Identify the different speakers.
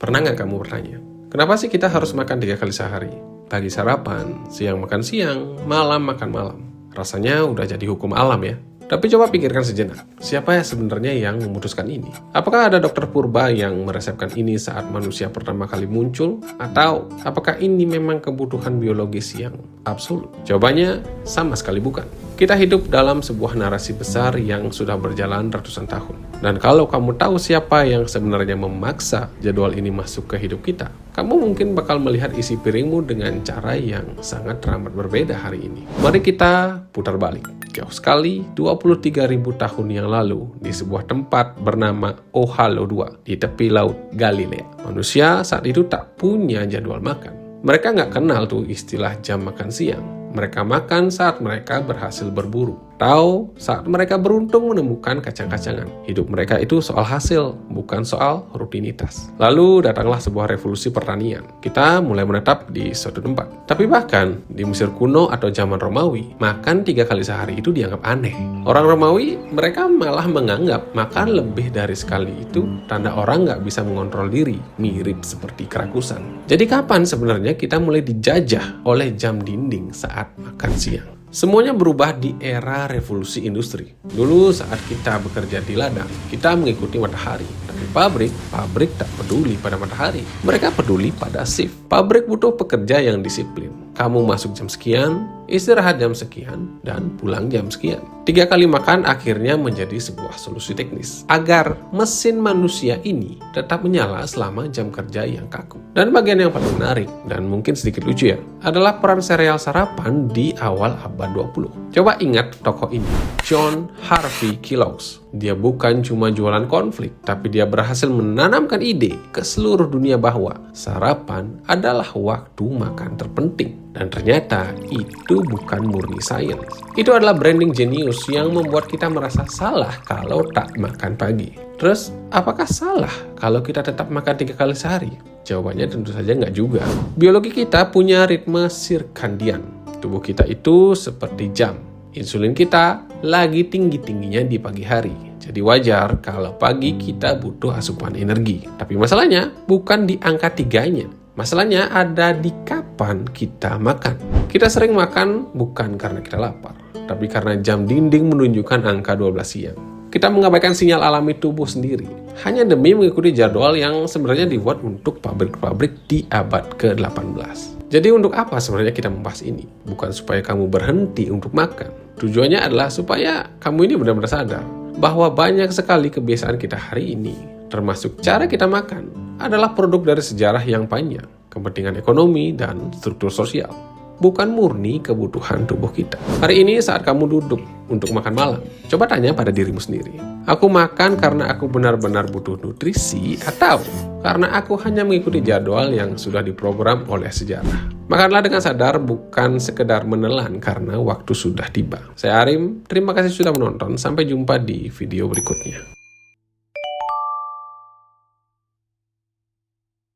Speaker 1: Pernah nggak kamu bertanya, kenapa sih kita harus makan 3 kali sehari? Pagi sarapan, siang makan siang, malam makan malam. Rasanya udah jadi hukum alam ya. Tapi coba pikirkan sejenak, siapa ya sebenarnya yang memutuskan ini? Apakah ada dokter purba yang meresepkan ini saat manusia pertama kali muncul? Atau apakah ini memang kebutuhan biologis yang absolut? Jawabannya sama sekali bukan. Kita hidup dalam sebuah narasi besar yang sudah berjalan ratusan tahun. Dan kalau kamu tahu siapa yang sebenarnya memaksa jadwal ini masuk ke hidup kita, kamu mungkin bakal melihat isi piringmu dengan cara yang sangat teramat berbeda hari ini. Mari kita putar balik. Jauh sekali, 23.000 tahun yang lalu, di sebuah tempat bernama Ohalo II, di tepi laut Galilea. Manusia saat itu tak punya jadwal makan. Mereka nggak kenal tuh istilah jam makan siang. Mereka makan saat mereka berhasil berburu, atau saat mereka beruntung menemukan kacang-kacangan. Hidup mereka itu soal hasil, bukan soal rutinitas. Lalu datanglah sebuah revolusi pertanian. Kita mulai menetap di suatu tempat. Tapi bahkan di Mesir kuno atau zaman Romawi, makan 3 kali sehari itu dianggap aneh. Orang Romawi, mereka malah menganggap makan lebih dari sekali itu tanda orang nggak bisa mengontrol diri, mirip seperti kerakusan. Jadi kapan sebenarnya kita mulai dijajah oleh jam dinding saat makan siang? Semuanya berubah di era revolusi industri. Dulu saat kita bekerja di ladang, kita mengikuti matahari. Tapi pabrik tak peduli pada matahari. Mereka peduli pada shift. Pabrik butuh pekerja yang disiplin. Kamu masuk jam sekian, istirahat jam sekian, dan pulang jam sekian. 3 kali makan akhirnya menjadi sebuah solusi teknis agar mesin manusia ini tetap menyala selama jam kerja yang kaku. Dan bagian yang paling menarik, dan mungkin sedikit lucu ya, adalah peran sereal sarapan di awal abad 20. Coba ingat tokoh ini, John Harvey Kellogg. Dia bukan cuma jualan konflik, tapi dia berhasil menanamkan ide ke seluruh dunia bahwa sarapan adalah waktu makan terpenting. Dan ternyata itu bukan murni sains. Itu adalah branding jenius yang membuat kita merasa salah kalau tak makan pagi. Terus, apakah salah kalau kita tetap makan 3 kali sehari? Jawabannya tentu saja nggak juga. Biologi kita punya ritme sirkadian. Tubuh kita itu seperti jam. Insulin kita lagi tinggi-tingginya di pagi hari. Jadi wajar kalau pagi kita butuh asupan energi. Tapi masalahnya bukan di angka 3-nya. Masalahnya ada di kapan kita makan. Kita sering makan bukan karena kita lapar, tapi karena jam dinding menunjukkan angka 12 siang. Kita mengabaikan sinyal alami tubuh sendiri, hanya demi mengikuti jadwal yang sebenarnya dibuat untuk pabrik-pabrik di abad ke-18. Jadi untuk apa sebenarnya kita membahas ini? Bukan supaya kamu berhenti untuk makan. Tujuannya adalah supaya kamu ini benar-benar sadar bahwa banyak sekali kebiasaan kita hari ini, termasuk cara kita makan, adalah produk dari sejarah yang panjang, kepentingan ekonomi, dan struktur sosial. Bukan murni kebutuhan tubuh kita. Hari ini saat kamu duduk untuk makan malam, coba tanya pada dirimu sendiri. Aku makan karena aku benar-benar butuh nutrisi atau karena aku hanya mengikuti jadwal yang sudah diprogram oleh sejarah? Makanlah dengan sadar, bukan sekedar menelan karena waktu sudah tiba. Saya Arim, terima kasih sudah menonton. Sampai jumpa di video berikutnya.